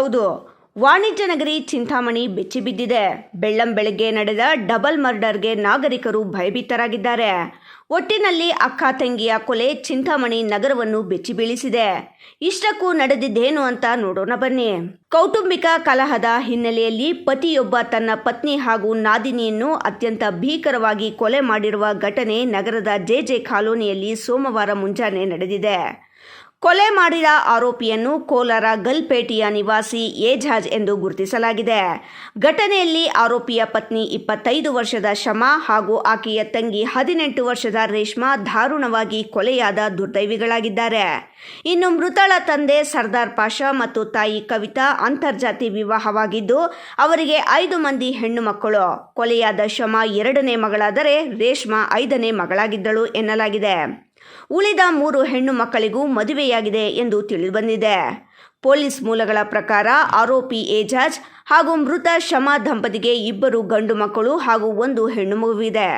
ಹೌದು, ವಾಣಿಜ್ಯ ನಗರಿ ಚಿಂತಾಮಣಿ ಬೆಚ್ಚಿಬಿದ್ದಿದೆ. ಬೆಳ್ಳಂಬೆಳಗ್ಗೆ ನಡೆದ ಡಬಲ್ ಮರ್ಡರ್ಗೆ ನಾಗರಿಕರು ಭಯಭೀತರಾಗಿದ್ದಾರೆ. ಒಟ್ಟಿನಲ್ಲಿ ಅಕ್ಕ ತಂಗಿಯ ಕೊಲೆ ಚಿಂತಾಮಣಿ ನಗರವನ್ನು ಬೆಚ್ಚಿಬೀಳಿಸಿದೆ. ಇಷ್ಟಕ್ಕೂ ನಡೆದಿದ್ದೇನು ಅಂತ ನೋಡೋಣ ಬನ್ನಿ. ಕೌಟುಂಬಿಕ ಕಲಹದ ಹಿನ್ನೆಲೆಯಲ್ಲಿ ಪತಿಯೊಬ್ಬ ತನ್ನ ಪತ್ನಿ ಹಾಗೂ ನಾದಿನಿಯನ್ನು ಅತ್ಯಂತ ಭೀಕರವಾಗಿ ಕೊಲೆ ಮಾಡಿರುವ ಘಟನೆ ನಗರದ ಜೆಜೆ ಕಾಲೋನಿಯಲ್ಲಿ ಸೋಮವಾರ ಮುಂಜಾನೆ ನಡೆದಿದೆ. ಕೊಲೆ ಮಾಡಿದ ಆರೋಪಿಯನ್ನು ಕೋಲಾರ ಗಲ್ಪೇಟೆಯ ನಿವಾಸಿ ಏಜಾಜ್ ಎಂದು ಗುರುತಿಸಲಾಗಿದೆ. ಘಟನೆಯಲ್ಲಿ ಆರೋಪಿಯ ಪತ್ನಿ 25 ವರ್ಷದ ಶಮಾ ಹಾಗೂ ಆಕೆಯ ತಂಗಿ 18 ವರ್ಷದ ರೇಷ್ಮಾ ದಾರುಣವಾಗಿ ಕೊಲೆಯಾದ ದುರ್ದೈವಿಗಳಾಗಿದ್ದಾರೆ. ಇನ್ನು ಮೃತಳ ತಂದೆ ಸರ್ದಾರ್ ಪಾಷಾ ಮತ್ತು ತಾಯಿ ಕವಿತಾ ಅಂತರ್ಜಾತಿ ವಿವಾಹವಾಗಿದ್ದು ಅವರಿಗೆ 5 ಮಂದಿ ಹೆಣ್ಣು ಮಕ್ಕಳು. ಕೊಲೆಯಾದ ಶಮಾ 2ನೇ ಮಗಳಾದರೆ ರೇಷ್ಮಾ 5ನೇ ಮಗಳಾಗಿದ್ದಳು ಎನ್ನಲಾಗಿದೆ. ಉಳಿದ 3 ಹೆಣ್ಣು ಮಕ್ಕಳಿಗೂ ಮದುವೆಯಾಗಿದೆ ಎಂದು ತಿಳಿದುಬಂದಿದೆ. ಪೊಲೀಸ್ ಮೂಲಗಳ ಪ್ರಕಾರ ಆರೋಪಿ ಏಜಾಜ್ ಹಾಗೂ ಮೃತ ಶಮಾ ದಂಪತಿಗೆ 2 ಗಂಡು ಮಕ್ಕಳು ಹಾಗೂ 1 ಹೆಣ್ಣು ಮಗುವಿದೆ.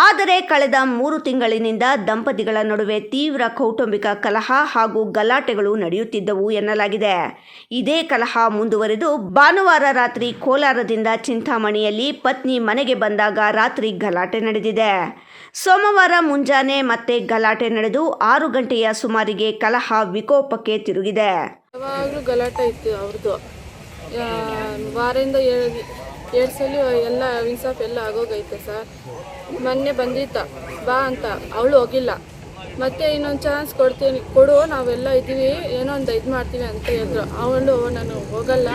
ಆದರೆ ಕಳೆದ 3 ತಿಂಗಳಿನಿಂದ ದಂಪತಿಗಳ ನಡುವೆ ತೀವ್ರ ಕೌಟುಂಬಿಕ ಕಲಹ ಹಾಗೂ ಗಲಾಟೆಗಳು ನಡೆಯುತ್ತಿದ್ದವು ಎನ್ನಲಾಗಿದೆ. ಇದೇ ಕಲಹ ಮುಂದುವರೆದು ಭಾನುವಾರ ರಾತ್ರಿ ಕೋಲಾರದಿಂದ ಚಿಂತಾಮಣಿಯಲ್ಲಿ ಪತ್ನಿ ಮನೆಗೆ ಬಂದಾಗ ರಾತ್ರಿ ಗಲಾಟೆ ನಡೆದಿದೆ. ಸೋಮವಾರ ಮುಂಜಾನೆ ಮತ್ತೆ ಗಲಾಟೆ ನಡೆದು 6 ಗಂಟೆಯ ಸುಮಾರಿಗೆ ಕಲಹ ವಿಕೋಪಕ್ಕೆ ತಿರುಗಿದೆ. ಯಾವಾಗಲೂ ಗಲಾಟೆ ಇತ್ತು ಅವ್ರದ್ದು. ವಾರದಿಂದ 2 ಸಲ ಎಲ್ಲ ವಿನ್ಸಾಫ್ ಎಲ್ಲ ಆಗೋಗೈತೆ ಸರ್. ಮೊನ್ನೆ ಬಂದಿತ್ತ ಬಾ ಅಂತ, ಅವಳು ಹೋಗಿಲ್ಲ. ಮತ್ತೆ ಇನ್ನೊಂದು ಚಾನ್ಸ್ ಕೊಡು, ನಾವೆಲ್ಲ ಇದ್ದೀವಿ, ಏನೋ ಒಂದು ಇದು ಮಾಡ್ತೀವಿ ಅಂತ ಹೇಳಿದ್ರು. ಅವಳು ನಾನು ಹೋಗಲ್ಲ,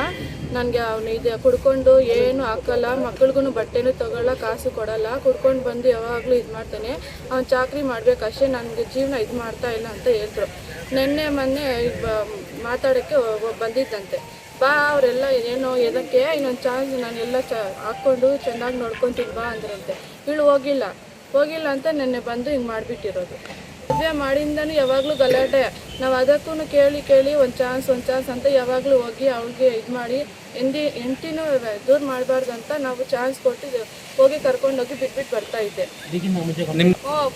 ನನಗೆ ಅವನು ಇದೆ ಕುಡ್ಕೊಂಡು ಏನು ಹಾಕಲ್ಲ, ಮಕ್ಳಿಗೂ ಬಟ್ಟೆನೂ ತೊಗೊಳ್ಳ, ಕಾಸು ಕೊಡಲ್ಲ, ಕುಡ್ಕೊಂಡು ಬಂದು ಯಾವಾಗಲೂ ಇದು ಮಾಡ್ತಾನೆ, ಅವ್ನು ಚಾಕ್ರಿ ಮಾಡಬೇಕಷ್ಟೇ, ನನಗೆ ಜೀವನ ಇದು ಮಾಡ್ತಾ ಇಲ್ಲ ಅಂತ ಹೇಳಿದ್ರು. ಮೊನ್ನೆ ಮಾತಾಡೋಕ್ಕೆ ಬಂದಿದ್ದಂತೆ. ಬಾ ಅವರೆಲ್ಲ ಏನೋ ಎದಕ್ಕೆ ಇನ್ನೊಂದು ಚಾನ್ಸ್ ನಾನೆಲ್ಲ ಹಾಕ್ಕೊಂಡು ಚೆನ್ನಾಗಿ ನೋಡ್ಕೊತೀನಿ ಬಾ ಅಂದ್ರಂತೆ. ಇವಳು ಹೋಗಿಲ್ಲ ಅಂತ ನೆನ್ನೆ ಬಂದು ಹಿಂಗೆ ಮಾಡಿಬಿಟ್ಟಿರೋದು. ಮದುವೆ ಮಾಡಿಂದನೂ ಯಾವಾಗಲೂ ಗಲಾಟೆ. ನಾವು ಅದಕ್ಕೂ ಕೇಳಿ ಒಂದು ಚಾನ್ಸ್ ಅಂತ ಯಾವಾಗಲೂ ಹೋಗಿ ಅವ್ಳಿಗೆ ಇದು ಮಾಡಿ ಹೆಂಡತಿನೂ ದೂರ ಮಾಡಬಾರ್ದು ಅಂತ ನಾವು ಚಾನ್ಸ್ ಕೊಟ್ಟು ಹೋಗಿ ಕರ್ಕೊಂಡೋಗಿ ಬಿಟ್ಬಿಟ್ಟು ಬರ್ತಾ ಇದ್ದೆ.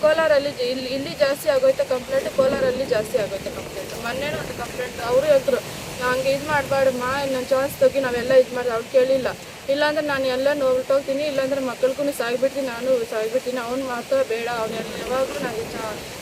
ಕೋಲಾರಲ್ಲಿ ಇಲ್ಲಿ ಜಾಸ್ತಿ ಆಗೋಯ್ತು ಕಂಪ್ಲೇಂಟ್, ಕೋಲಾರಲ್ಲಿ ಜಾಸ್ತಿ ಆಗೋಯ್ತು ಕಂಪ್ಲೇಂಟ್. ಮೊನ್ನೆನೂ ಒಂದು ಕಂಪ್ಲೇಂಟ್ ಅವರು ಹೇಳಿದ್ರು, ಹಂಗೆ ಇದು ಮಾಡಬಾರ್ದಮ್ಮ, ನನ್ನ ಚಾನ್ಸ್ ತೊಗಿ ನಾವೆಲ್ಲ ಇದು ಮಾಡಿ. ಅವ್ಳು ಕೇಳಿಲ್ಲ. ಇಲ್ಲಾಂದ್ರೆ ನಾನು ಎಲ್ಲ ಹೊರಟೋಗ್ತೀನಿ, ಇಲ್ಲಾಂದ್ರೆ ಮಕ್ಕಳಿಗೂ ಸಾಯ್ಬಿಡ್ತೀನಿ, ನಾನು ಸಾಯ್ಬಿಡ್ತೀನಿ. ಅವ್ನು ಮಾತ್ರ ಬೇಡ, ಅವನೆಲ್ಲ ಯಾವಾಗಲೂ ನನಗೆ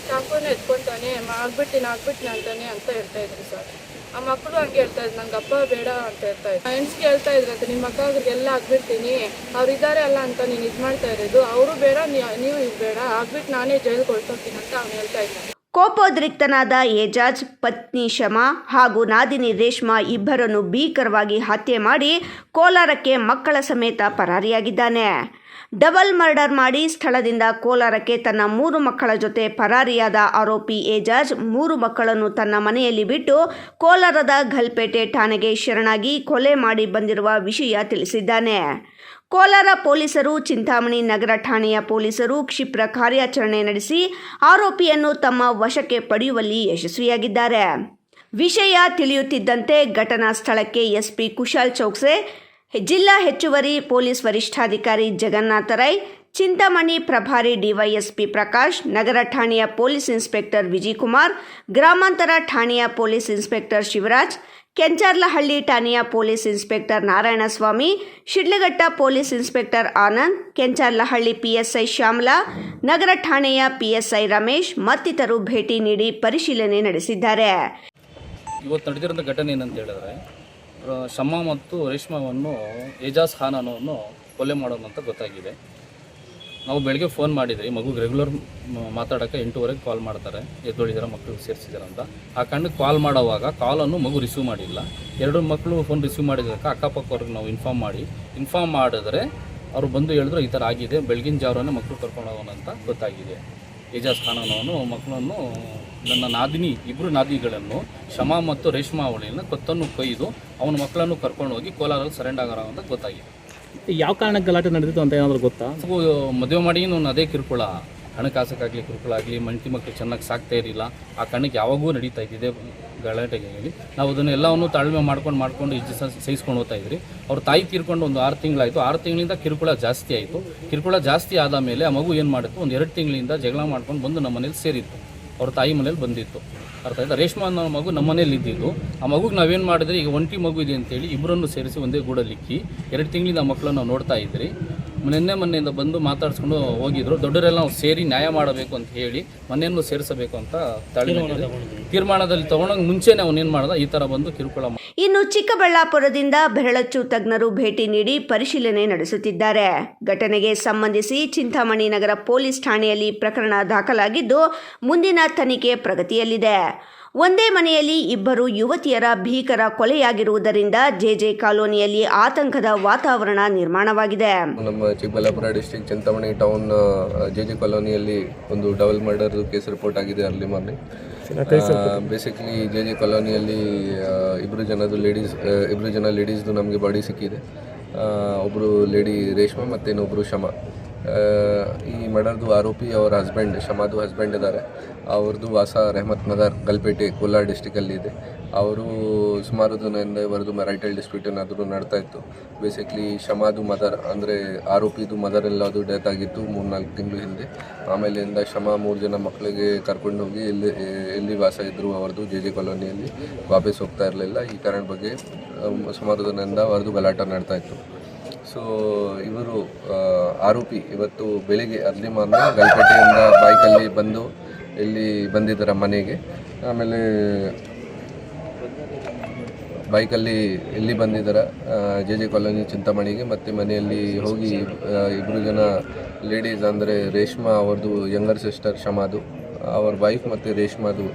ಚಾಕುನ ಎತ್ಕೊತಾನೆ, ಆಗ್ಬಿಡ್ತೀನಿ ಅಂತಾನೆ ಅಂತ ಹೇಳ್ತಾ ಇದ್ರು ಸರ್. ಆ ಮಕ್ಕಳು ಹಂಗೆ ಹೇಳ್ತಾ ಇದ್ರು, ನಂಗೆ ಅಪ್ಪ ಬೇಡ ಅಂತ ಹೇಳ್ತಾ ಇದ್ರು. ಫ್ರೆಂಡ್ಸ್ಗೆ ಹೇಳ್ತಾ ಇದ್ರಂತೆ, ನಿಮ್ಮ ಮಕ್ಕಳಿಗೆಲ್ಲ ಆಗ್ಬಿಡ್ತೀನಿ, ಅವ್ರು ಇದ್ದಾರೆ ಅಲ್ಲ ಅಂತ ನೀನು ಇದು ಮಾಡ್ತಾ ಇರೋದು, ಅವರು ಬೇಡ ನೀವು ಇದು ಬೇಡ, ಆಗ್ಬಿಟ್ಟು ನಾನೇ ಜೈಲಿಗೆ ಹೊರಟೋಗ್ತೀನಿ ಅಂತ ಅವ್ನು ಹೇಳ್ತಾ ಇದ್ದಾನೆ. ಕೋಪೋದ್ರಿಕ್ತನಾದ ಏಜಾಜ್ ಪತ್ನಿ ಶಮಾ ಹಾಗೂ ನಾದಿನಿ ರೇಷ್ಮಾ ಇಬ್ಬರನ್ನು ಭೀಕರವಾಗಿ ಹತ್ಯೆ ಮಾಡಿ ಕೋಲಾರಕ್ಕೆ ಮಕ್ಕಳ ಸಮೇತ ಪರಾರಿಯಾಗಿದ್ದಾನೆ. ಡಬಲ್ ಮರ್ಡರ್ ಮಾಡಿ ಸ್ಥಳದಿಂದ ಕೋಲಾರಕ್ಕೆ ತನ್ನ 3 ಮಕ್ಕಳ ಜೊತೆ ಪರಾರಿಯಾದ ಆರೋಪಿ ಏಜಾಜ್ 3 ಮಕ್ಕಳನ್ನು ತನ್ನ ಮನೆಯಲ್ಲಿ ಬಿಟ್ಟು ಕೋಲಾರದ ಗಲ್ಪೇಟೆ ಠಾಣೆಗೆ ಶರಣಾಗಿ ಕೊಲೆ ಮಾಡಿ ಬಂದಿರುವ ವಿಷಯ ತಿಳಿಸಿದ್ದಾನೆ. ಕೋಲಾರ ಪೊಲೀಸರು, ಚಿಂತಾಮಣಿ ನಗರ ಠಾಣೆಯ ಪೊಲೀಸರು ಕ್ಷಿಪ್ರ ಕಾರ್ಯಾಚರಣೆ ನಡೆಸಿ ಆರೋಪಿಯನ್ನು ತಮ್ಮ ವಶಕ್ಕೆ ಪಡೆಯುವಲ್ಲಿ ಯಶಸ್ವಿಯಾಗಿದ್ದಾರೆ. ವಿಷಯ ತಿಳಿಯುತ್ತಿದ್ದಂತೆ ಘಟನಾ ಸ್ಥಳಕ್ಕೆ ಎಸ್ಪಿ ಕುಶಾಲ್ ಚೌಕ್ಸೆ, ಜಿಲ್ಲಾ ಹೆಚ್ಚುವರಿ ಪೊಲೀಸ್ ವರಿಷ್ಠಾಧಿಕಾರಿ ಜಗನ್ನಾಥ ರೈ, ಚಿಂತಾಮಣಿ ಪ್ರಭಾರಿ ಡಿವೈಎಸ್ಪಿ ಪ್ರಕಾಶ್, ನಗರ ಠಾಣೆಯ ಪೊಲೀಸ್ ಇನ್ಸ್ಪೆಕ್ಟರ್ ವಿಜಯಕುಮಾರ್, ಗ್ರಾಮಾಂತರ ಠಾಣೆಯ ಪೊಲೀಸ್ ಇನ್ಸ್ಪೆಕ್ಟರ್ ಶಿವರಾಜ್, ಕೆಂಚರ್ಲಹಳ್ಳಿ ಠಾಣೆಯ police inspector Narayanaswamy, Shidlaghatta police inspector Anand, Kencharlahalli PSI Shyamala, ನಗರ ಠಾಣೆಯ ಪಿಎಸ್ಐ ರಮೇಶ್ ಮತ್ತಿತರರು ಭೇಟಿ ನೀಡಿ ಪರಿಶೀಲನೆ ನಡೆಸಿದ್ದಾರೆ. ಇವತ್ತು ನಡೆದಿರೋ ಘಟನೆ ಏನಂತ ಹೇಳಿದ್ರೆ, ಶಮಾ ಮತ್ತು ರೇಷ್ಮಾವನ್ನು ಏಜಾಜ್ ಖಾನ್ ಅನ್ನೋನು ಕೊಲೆ ಮಾಡೋದು ಅಂತ ಗೊತ್ತಾಗಿದೆ. ನಾವು ಬೆಳಗ್ಗೆ ಫೋನ್ ಮಾಡಿದ್ರಿ, ಮಗುಗೆ ರೆಗ್ಯುಲರ್ ಮಾತಾಡೋಕ್ಕೆ 8:30 ಕಾಲ್ ಮಾಡ್ತಾರೆ, ಎದ್ದೊಳಿದಾರೆ ಮಕ್ಕಳು ಸೇರಿಸಿದಾರೆ ಅಂತ. ಆ ಕಣ್ಣು ಕಾಲ್ ಮಾಡೋವಾಗ ಕಾಲನ್ನು ಮಗು ರಿಸೀವ್ ಮಾಡಿಲ್ಲ. 2 ಮಕ್ಕಳು ಫೋನ್ ರಿಸೀವ್ ಮಾಡಿದ್ದಕ್ಕೆ ಅಕ್ಕಪಕ್ಕವ್ರಿಗೆ ನಾವು ಇನ್ಫಾರ್ಮ್ ಮಾಡಿದ್ರೆ ಅವರು ಬಂದು ಹೇಳಿದ್ರು ಈ ಥರ ಆಗಿದೆ, ಬೆಳಗಿನ ಜಾವನೇ ಮಕ್ಕಳು ಕರ್ಕೊಂಡು ಹೋಗೋಣ ಅಂತ ಗೊತ್ತಾಗಿದೆ. ಏಜಾಜ್ ಖಾನ್ ಅನ್ನೋನು ಮಕ್ಕಳನ್ನು, ನನ್ನ ನಾದಿನಿ 2 ನಾದಿನಿಗಳನ್ನು ಶಮಾ ಮತ್ತು ರೇಷ್ಮಾ ಅವಳಿಯನ್ನು ಕೊತ್ತನ್ನು ಕೊಯ್ದು ಅವನ ಮಕ್ಕಳನ್ನು ಕರ್ಕೊಂಡು ಹೋಗಿ ಕೋಲಾರಲ್ಲಿ ಸರೆಂಡರ್ ಆಗೋಣ ಅಂತ ಗೊತ್ತಾಗಿದೆ. ಯಾವ ಕಾರಣಕ್ಕೆ ಗಲಾಟೆ ನಡೆದಿತ್ತು ಅಂತ ಏನಾದರೂ ಗೊತ್ತಾ? ಮದುವೆ ಮಾಡಿ ನಾನು ಅದೇ ಕಿರುಕುಳ, ಹಣಕಾಸಕ್ಕಾಗಲಿ ಕಿರುಕುಳ ಆಗಲಿ, ಮಕ್ಕಳು ಚೆನ್ನಾಗಿ ಸಾಕ್ತಾ ಇರಲಿಲ್ಲ. ಆ ಕಣ್ಣಕ್ಕೆ ಯಾವಾಗೂ ನಡೀತಾ ಇದ್ದಿದೆ ಗಲಾಟೆಗೆ. ನಾವು ಅದನ್ನು ಎಲ್ಲವನ್ನು ತಾಳ್ಮೆ ಮಾಡ್ಕೊಂಡು ಸಹಿಸ್ಕೊಂಡು ಹೋಗ್ತಾ ಇದ್ರಿ. ಅವ್ರ ತಾಯಿ ತೀರ್ಕೊಂಡು ಒಂದು 6 ತಿಂಗಳಾಯಿತು. 6 ತಿಂಗಳಿಂದ ಕಿರುಕುಳ ಜಾಸ್ತಿ ಆಯಿತು. ಕಿರುಕುಳ ಜಾಸ್ತಿ ಆದ ಮೇಲೆ ಆ ಮಗು ಏನು ಮಾಡಿತ್ತು, ಒಂದು 2 ತಿಂಗಳಿಂದ ಜಗಳ ಮಾಡ್ಕೊಂಡು ಬಂದು ನಮ್ಮ ಮನೇಲಿ ಸೇರಿತ್ತು. ಅವ್ರ ತಾಯಿ ಮನೇಲಿ ಬಂದಿತ್ತು. ಅರ್ಥ ಆಯ್ತಾ? ರೇಷ್ಮಾ ಅನ್ನೋ ಮಗು ನಮ್ಮ ಮನೇಲಿ ಇದ್ದಿದ್ದು. ಆ ಮಗುಗೆ ನಾವೇನು ಮಾಡಿದ್ರಿ, ಈಗ ಒಂಟಿ ಮಗು ಇದೆ ಅಂತೇಳಿ ಇಬ್ಬರನ್ನು ಸೇರಿಸಿ ಒಂದೇ ಗೂಡಲ್ಲಿಕ್ಕಿ 2 ತಿಂಗಳಿಂದ ಆ ಮಕ್ಕಳನ್ನು ನಾವು ನೋಡ್ತಾ ಇದ್ರಿ. ಮೊನ್ನೆಯಿಂದ ಬಂದು ಮಾತಾಡಿಸ್ಕೊಂಡು ಹೋಗಿದ್ರು. ದೊಡ್ಡವರೆಲ್ಲ ನಾವು ಸೇರಿ ನ್ಯಾಯ ಮಾಡಬೇಕು ಅಂತ ಹೇಳಿ ಮನೆಯನ್ನು ಸೇರಿಸಬೇಕು ಅಂತ ತೀರ್ಮಾನದಲ್ಲಿ ತಗೊಂಡಾಗ ಮುಂಚೆನೇ ಅವನೇನು ಮಾಡ್ದ, ಈ ಥರ ಬಂದು ಕಿರುಕುಳ. ಇನ್ನು ಚಿಕ್ಕಬಳ್ಳಾಪುರದಿಂದ ಬೆರಳಚ್ಚು ತಜ್ಞರು ಭೇಟಿ ನೀಡಿ ಪರಿಶೀಲನೆ ನಡೆಸುತ್ತಿದ್ದಾರೆ. ಘಟನೆಗೆ ಸಂಬಂಧಿಸಿ ಚಿಂತಾಮಣಿ ನಗರ ಪೊಲೀಸ್ ಠಾಣೆಯಲ್ಲಿ ಪ್ರಕರಣ ದಾಖಲಾಗಿದ್ದು ಮುಂದಿನ ತನಿಖೆ ಪ್ರಗತಿಯಲ್ಲಿದೆ. ಒಂದೇ ಮನೆಯಲ್ಲಿ 2 ಯುವತಿಯರ ಭೀಕರ ಕೊಲೆಯಾಗಿರುವುದರಿಂದ ಜೆಜೆ ಕಾಲೋನಿಯಲ್ಲಿ ಆತಂಕದ ವಾತಾವರಣ ನಿರ್ಮಾಣವಾಗಿದೆ. ನಮ್ಮ Chikkaballapur district Chintamani town JJ ಕಾಲೋನಿಯಲ್ಲಿ ಒಂದು ಡಬಲ್ ಮರ್ಡರ್ ಕೇಸ್ ರಿಪೋರ್ಟ್ ಆಗಿದೆ ಅರ್ಲಿ ಮಾರ್ನಿಂಗ್. ಬೇಸಿಕಲಿ ಜೆಜೆ ಕಾಲೋನಿಯಲ್ಲಿ 2 ಜನ ಲೇಡೀಸ್ದು ನಮಗೆ ಬಾಡಿ ಸಿಕ್ಕಿದೆ. ಒಬ್ಬರು ಲೇಡಿ ರೇಷ್ಮಾ ಮತ್ತು ಇನ್ನೊಬ್ಬರು ಶಮಾ. ಈ ಮರ್ಡರ್ದು ಆರೋಪಿ ಅವರ ಹಸ್ಬೆಂಡ್, ಶಮಾದು ಹಸ್ಬೆಂಡ್ ಇದ್ದಾರೆ. ಅವ್ರದ್ದು ವಾಸ ರೆಹಮತ್ ನಗರ್, ಗಲ್ಪೇಟೆ, ಕೋಲಾರ ಡಿಸ್ಟಿಕಲ್ಲಿ ಇದೆ. ಅವರು ಸುಮಾರು ದಿನದಿಂದ ಇವರದು ಮ್ಯಾರಿಟಲ್ ಡಿಸ್ಪ್ಯೂಟ್ ಏನಾದರೂ ನಡ್ತಾ ಇತ್ತು. ಬೇಸಿಕ್ಲಿ ಶಮಾದು ಮದರ್ ಅಂದರೆ ಆರೋಪಿದು ಮದರ್ ಎಲ್ಲದು ಡೆತ್ ಆಗಿತ್ತು 3-4 ತಿಂಗಳು ಹಿಂದೆ. ಆಮೇಲಿಂದ ಶಮಾ 3 ಜನ ಮಕ್ಕಳಿಗೆ ಕರ್ಕೊಂಡು ಹೋಗಿ ಎಲ್ಲಿ ವಾಸ ಇದ್ದರು ಅವ್ರದ್ದು ಜೆಜೆ ಕಾಲೋನಿಯಲ್ಲಿ ವಾಪಸ್ ಹೋಗ್ತಾ ಇರಲಿಲ್ಲ. ಈ ಕಾರಣ ಬಗ್ಗೆ ಸುಮಾರು ದಿನದಿಂದ ಅವ್ರದ್ದು ಗಲಾಟ ನಡ್ತಾ ಇತ್ತು. ಸೊ ಇವರು ಆರೋಪಿ ಇವತ್ತು ಬೆಳಿಗ್ಗೆ ಅರ್ಲಿ ಮಾರ್ನಿಂಗ್ ಗಲ್ಪೇಟೆಯಿಂದ ಬೈಕಲ್ಲಿ ಬಂದು ಇಲ್ಲಿ ಬಂದಿದ್ದಾರೆ ಮನೆಗೆ. ಆಮೇಲೆ ಬೈಕಲ್ಲಿ ಇಲ್ಲಿ ಬಂದಿದ್ದಾರೆ ಜೆಜೆ ಕಾಲೋನಿ ಚಿಂತಾಮಣಿಗೆ. ಮತ್ತು ಮನೆಯಲ್ಲಿ ಹೋಗಿ 2 ಜನ ಲೇಡೀಸ್ ಅಂದರೆ ರೇಷ್ಮಾ ಅವ್ರದ್ದು ಯಂಗರ್ ಸಿಸ್ಟರ್ ಶಮಾದು, ಅವ್ರ ವೈಫ್ ಮತ್ತು ರೇಷ್ಮಾದು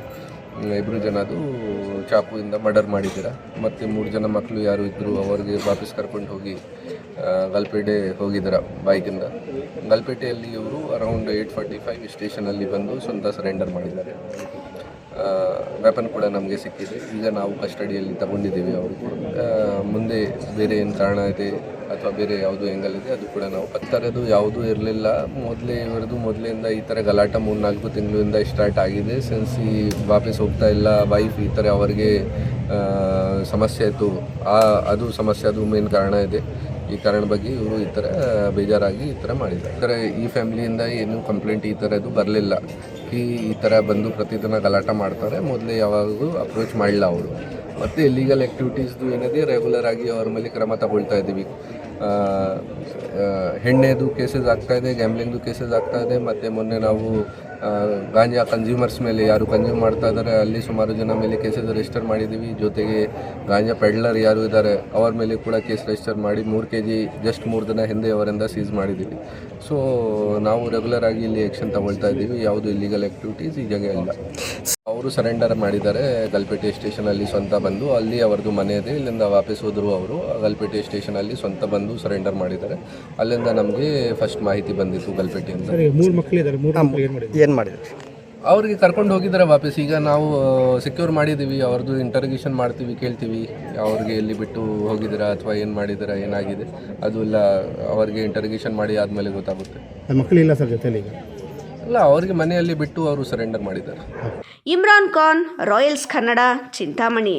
2 ಜನದು ಚಾಕುವಿಂದ ಮರ್ಡರ್ ಮಾಡಿದ್ದೀರ. ಮತ್ತು 3 ಜನ ಮಕ್ಕಳು ಯಾರು ಇದ್ದರು ಅವ್ರಿಗೆ ವಾಪಸ್ ಕರ್ಕೊಂಡು ಹೋಗಿ ಗಲ್ಪೇಟೆ ಹೋಗಿದ್ದಾರೆ ಬೈಕಿಂದ. ಗಲ್ಪೇಟೆಯಲ್ಲಿ ಇವರು ಅರೌಂಡ್ 8:45 ಸ್ಟೇಷನಲ್ಲಿ ಬಂದು ಸ್ವಂತ ಸರೆಂಡರ್ ಮಾಡಿದ್ದಾರೆ. ವೆಪನ್ ಕೂಡ ನಮಗೆ ಸಿಕ್ಕಿದೆ. ಈಗ ನಾವು ಕಸ್ಟಡಿಯಲ್ಲಿ ತಗೊಂಡಿದ್ದೀವಿ ಅವ್ರಿಗೆ. ಮುಂದೆ ಬೇರೆ ಏನು ಕಾರಣ ಇದೆ ಅಥವಾ ಬೇರೆ ಯಾವುದು ಆ್ಯಂಗಲ್ ಇದೆ ಅದು ಕೂಡ ನಾವು ಥರದ್ದು ಯಾವುದೂ ಇರಲಿಲ್ಲ. ಮೊದಲಿಂದ ಈ ಥರ ಗಲಾಟ 3-4 ತಿಂಗಳಿಂದ ಸ್ಟಾರ್ಟ್ ಆಗಿದೆ. ಸಿನ್ಸ್ ಈ ವಾಪಸ್ ಹೋಗ್ತಾ ಇಲ್ಲ ವೈಫ್, ಈ ಥರ ಅವರಿಗೆ ಸಮಸ್ಯೆ ಇತ್ತು. ಅದು ಸಮಸ್ಯೆ, ಅದು ಮೇನ್ ಕಾರಣ ಇದೆ. ಈ ಕಾರಣ ಬಗ್ಗೆ ಇವರು ಈ ಥರ ಬೇಜಾರಾಗಿ ಈ ಥರ ಮಾಡಿದ್ದಾರೆ. ಈ ಥರ ಈ ಫ್ಯಾಮಿಲಿಯಿಂದ ಏನೂ ಕಂಪ್ಲೇಂಟ್ ಈ ಥರದ್ದು ಬರಲಿಲ್ಲ. ಈ ಥರ ಬಂದು ಪ್ರತಿದಿನ ಗಲಾಟ ಮಾಡ್ತಾರೆ. ಮೊದಲೇ ಯಾವಾಗೂ ಅಪ್ರೋಚ್ ಮಾಡಿಲ್ಲ ಅವರು. ಮತ್ತು ಇಲ್ಲೀಗಲ್ ಆ್ಯಕ್ಟಿವಿಟೀಸ್ದು ಏನಿದೆ ರೆಗ್ಯುಲರ್ ಆಗಿ ಅವ್ರ ಮೇಲೆ ಕ್ರಮ ತಗೊಳ್ತಾ ಇದ್ದೀವಿ. ಹೆಣ್ಣೆದು ಕೇಸಸ್ ಆಗ್ತಾಯಿದೆ, ಗ್ಯಾಮ್ಲಿಂಗ್ದು ಕೇಸಸ್ ಆಗ್ತಾಯಿದೆ. ಮತ್ತು ಮೊನ್ನೆ ನಾವು ಗಾಂಜಾ ಕನ್ಸ್ಯೂಮರ್ಸ್ ಮೇಲೆ ಯಾರು ಕನ್ಸ್ಯೂಮ್ ಮಾಡ್ತಾ ಇದ್ದಾರೆ ಅಲ್ಲಿ ಸುಮಾರು ಜನ ಮೇಲೆ ಕೇಸಸ್ ರಿಜಿಸ್ಟರ್ ಮಾಡಿದ್ದೀವಿ. ಜೊತೆಗೆ ಗಾಂಜಾ ಪೆಡ್ಲರ್ ಯಾರು ಇದ್ದಾರೆ ಅವ್ರ ಮೇಲೆ ಕೂಡ ಕೇಸ್ ರಿಜಿಸ್ಟರ್ ಮಾಡಿ 3 kg ಜಸ್ಟ್ 3 ದಿನ ಹಿಂದೆ ಅವರಿಂದ ಸೀಸ್ ಮಾಡಿದ್ದೀವಿ. ಸೊ ನಾವು ರೆಗ್ಯುಲರ್ ಆಗಿ ಇಲ್ಲಿ ಆ್ಯಕ್ಷನ್ ತಗೊಳ್ತಾ ಇದ್ದೀವಿ. ಯಾವುದು ಇಲ್ಲಿಗಲ್ ಆ್ಯಕ್ಟಿವಿಟೀಸ್ ಈ ಜಾಗ ಇಲ್ಲ. ಅವರು ಸರೆಂಡರ್ ಮಾಡಿದ್ದಾರೆ ಗಲ್ಪೇಟೆ ಸ್ಟೇಷನಲ್ಲಿ ಸ್ವಂತ ಬಂದು. ಅಲ್ಲಿ ಅವ್ರದ್ದು ಮನೆ ಇದೆ. ಇಲ್ಲಿಂದ ವಾಪಸ್ ಹೋದರು ಅವರು. ಗಲ್ಪೇಟೆ ಸ್ಟೇಷನಲ್ಲಿ ಸ್ವಂತ ಬಂದು ಸರೆಂಡರ್ ಮಾಡಿದ್ದಾರೆ. ಅಲ್ಲಿಂದ ನಮಗೆ ಫಸ್ಟ್ ಮಾಹಿತಿ ಬಂದಿತ್ತು ಗಲ್ಪೇಟೆಯಿಂದ. ಏನು ಮಾಡಿದ್ರು? ಅವ್ರಿಗೆ ಕರ್ಕೊಂಡು ಹೋಗಿದ್ದಾರೆ ವಾಪಸ್. ಈಗ ನಾವು ಸೆಕ್ಯೂರ್ ಮಾಡಿದ್ದೀವಿ. ಅವ್ರದ್ದು ಇಂಟರ್ಗೇಷನ್ ಮಾಡ್ತೀವಿ, ಕೇಳ್ತೀವಿ ಅವ್ರಿಗೆ ಎಲ್ಲಿ ಬಿಟ್ಟು ಹೋಗಿದ್ದೀರಾ ಅಥವಾ ಏನು ಮಾಡಿದ್ದೀರಾ, ಏನಾಗಿದೆ ಅದು ಎಲ್ಲ ಅವ್ರಿಗೆ ಇಂಟರ್ಗೇಷನ್ ಮಾಡಿ ಆದಮೇಲೆ ಗೊತ್ತಾಗುತ್ತೆ. ಮಕ್ಕಳಿಲ್ಲ ಸರ್ ಜೊತೆಲಿ? ಈಗ ಇಲ್ಲ, ಅವ್ರಿಗೆ ಮನೆಯಲ್ಲಿ ಬಿಟ್ಟು ಅವರು ಸರೆಂಡರ್ ಮಾಡಿದ್ದಾರೆ. ಇಮ್ರಾನ್ ಖಾನ್, ರಾಯಲ್ಸ್ ಕನ್ನಡ, ಚಿಂತಾಮಣಿ.